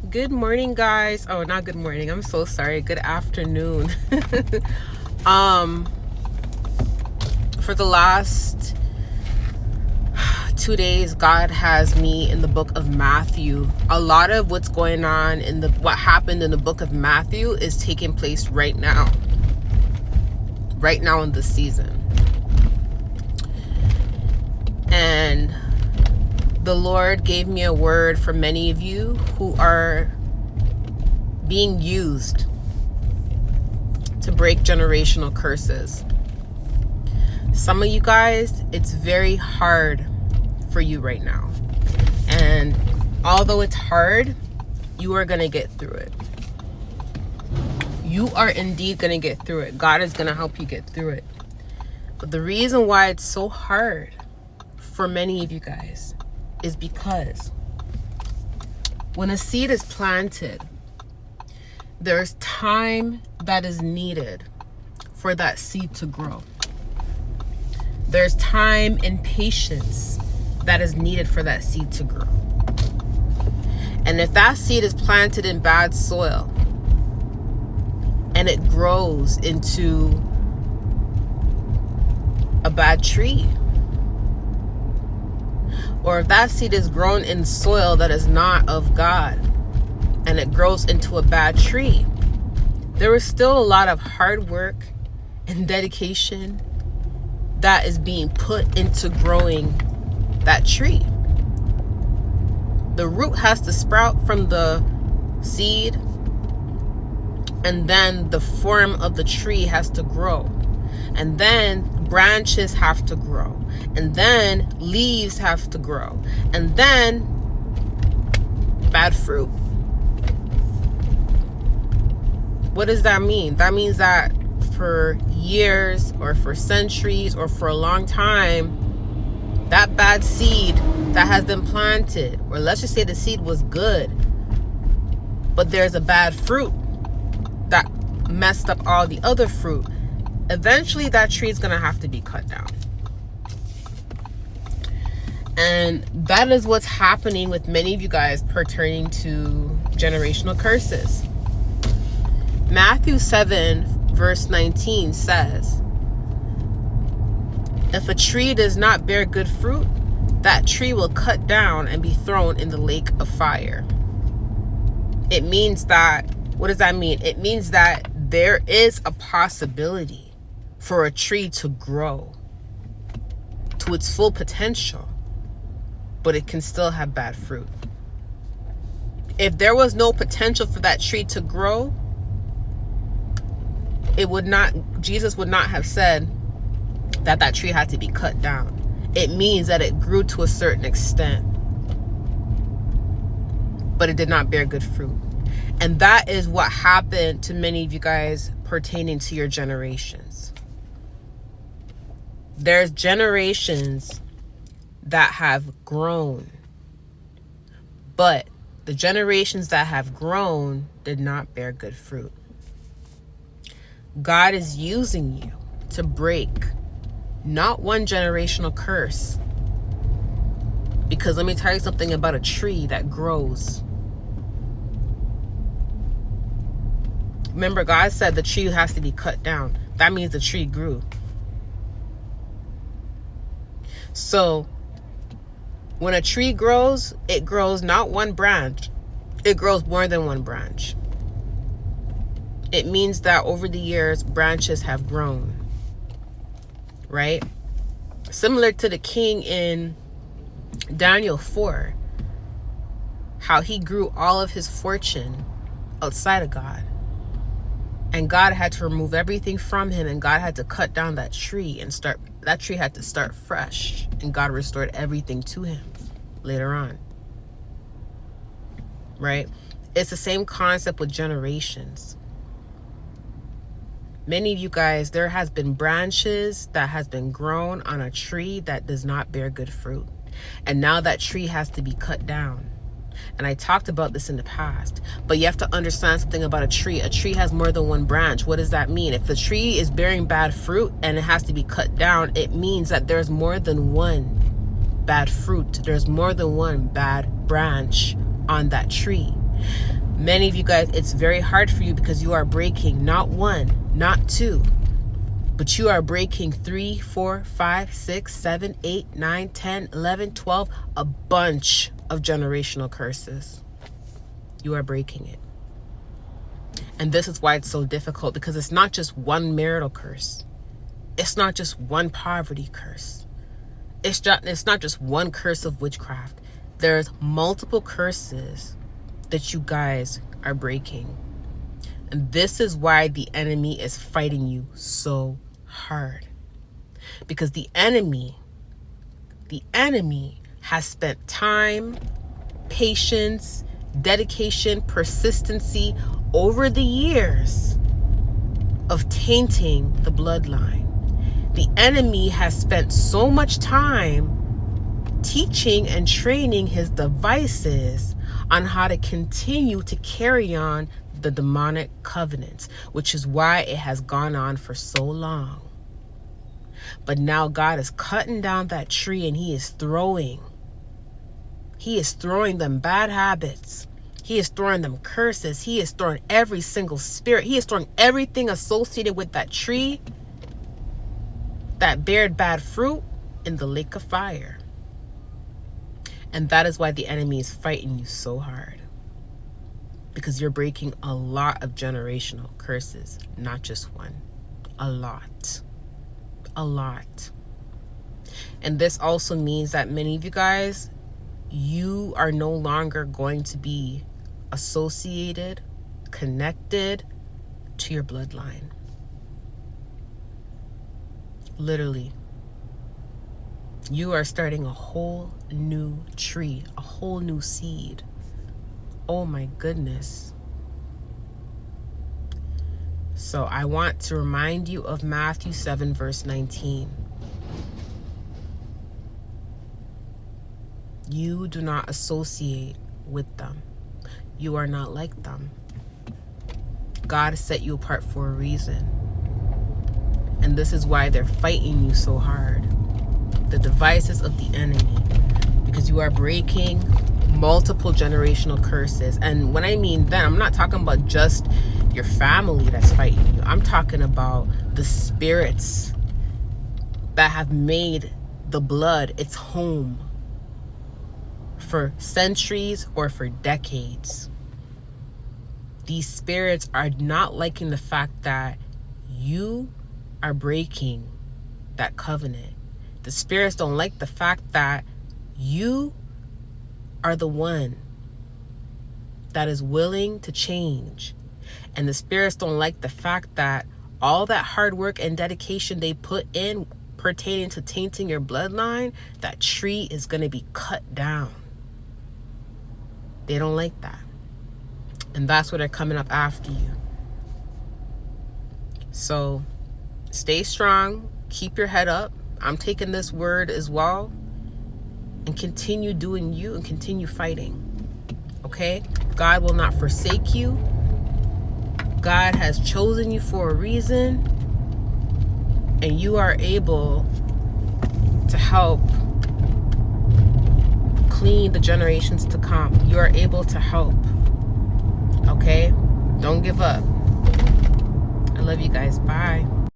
Good morning, guys. Oh, not good morning. I'm so sorry. Good afternoon. For the last 2 days, God has me in the book of Matthew. A lot of what's going on what happened in the book of Matthew is taking place right now in this season. And the Lord gave me a word for many of you who are being used to break generational curses. Some of you guys, it's very hard for you right now. And although it's hard, you are going to get through it. You are indeed going to get through it. God is going to help you get through it. But the reason why it's so hard for many of you guys is because when a seed is planted, there's time that is needed for that seed to grow. There's time and patience that is needed for that seed to grow. And if that seed is planted in bad soil and it grows into a bad tree, or if that seed is grown in soil that is not of God and it grows into a bad tree, there is still a lot of hard work and dedication that is being put into growing that tree. The root has to sprout from the seed, and then the form of the tree has to grow, and then branches have to grow, and then leaves have to grow, and then bad fruit. What does that mean? That means that for years or for centuries or for a long time, that bad seed that has been planted, or let's just say the seed was good, but there's a bad fruit that messed up all the other fruit, eventually that tree is going to have to be cut down. And that is what's happening with many of you guys pertaining to generational curses. Matthew 7 verse 19 says, if a tree does not bear good fruit, that tree will cut down and be thrown in the lake of fire. It means that, what does that mean? It means that there is a possibility for a tree to grow to its full potential, but it can still have bad fruit. If there was no potential for that tree to grow, Jesus would not have said that tree had to be cut down. It means that it grew to a certain extent, but it did not bear good fruit. And that is what happened to many of you guys pertaining to your generations. There's generations that have grown, but the generations that have grown did not bear good fruit. God is using you to break not one generational curse. Because let me tell you something about a tree that grows. Remember, God said the tree has to be cut down. That means the tree grew. So when a tree grows, it grows not one branch. It grows more than one branch. It means that over the years, branches have grown, right? Similar to the king in Daniel 4, how he grew all of his fortune outside of God. And God had to remove everything from him, and God had to cut down that tree and that tree had to start fresh, and God restored everything to him later on, right? It's the same concept with generations. Many of you guys, there has been branches that has been grown on a tree that does not bear good fruit. And now that tree has to be cut down. And I talked about this in the past, but you have to understand something about a tree. A tree has more than one branch. What does that mean? If the tree is bearing bad fruit and it has to be cut down, it means that there's more than one bad fruit. There's more than one bad branch on that tree. Many of you guys, it's very hard for you because you are breaking not 1, not 2, but you are breaking 3, 4, 5, 6, 7, 8, 9, 10, 11, 12, a bunch of generational curses. You are breaking it. And this is why it's so difficult, because it's not just one marital curse. It's not just one poverty curse. It's not just one curse of witchcraft. There's multiple curses that you guys are breaking. And this is why the enemy is fighting you so hard. Because the enemy has spent time, patience, dedication, persistency over the years of tainting the bloodline. The enemy has spent so much time teaching and training his devices on how to continue to carry on the demonic covenants, which is why it has gone on for so long. But now God is cutting down that tree, and he is throwing them bad habits. He is throwing them curses. He is throwing every single spirit. He is throwing everything associated with that tree that bared bad fruit in the lake of fire. And that is why the enemy is fighting you so hard. Because you're breaking a lot of generational curses, not just one. A lot. A lot. And this also means that many of you guys, you are no longer going to be associated, connected to your bloodline. Literally. You are starting a whole new tree, a whole new seed. Oh my goodness. So I want to remind you of Matthew 7 verse 19. You do not associate with them. You are not like them. God has set you apart for a reason. And this is why they're fighting you so hard. The devices of the enemy. Because you are breaking multiple generational curses. And when I mean that, I'm not talking about just your family that's fighting you. I'm talking about the spirits that have made the blood its home for centuries or for decades. These spirits are not liking the fact that you are breaking that covenant. The spirits don't like the fact that you are the one that is willing to change. And the spirits don't like the fact that all that hard work and dedication they put in pertaining to tainting your bloodline, that tree is going to be cut down. They don't like that. And that's why they're coming up after you. So stay strong. Keep your head up. I'm taking this word as well. And continue doing you and continue fighting. Okay? God will not forsake you. God has chosen you for a reason. And you are able to help clean the generations to come. You are able to help. Okay? Don't give up. I love you guys. Bye.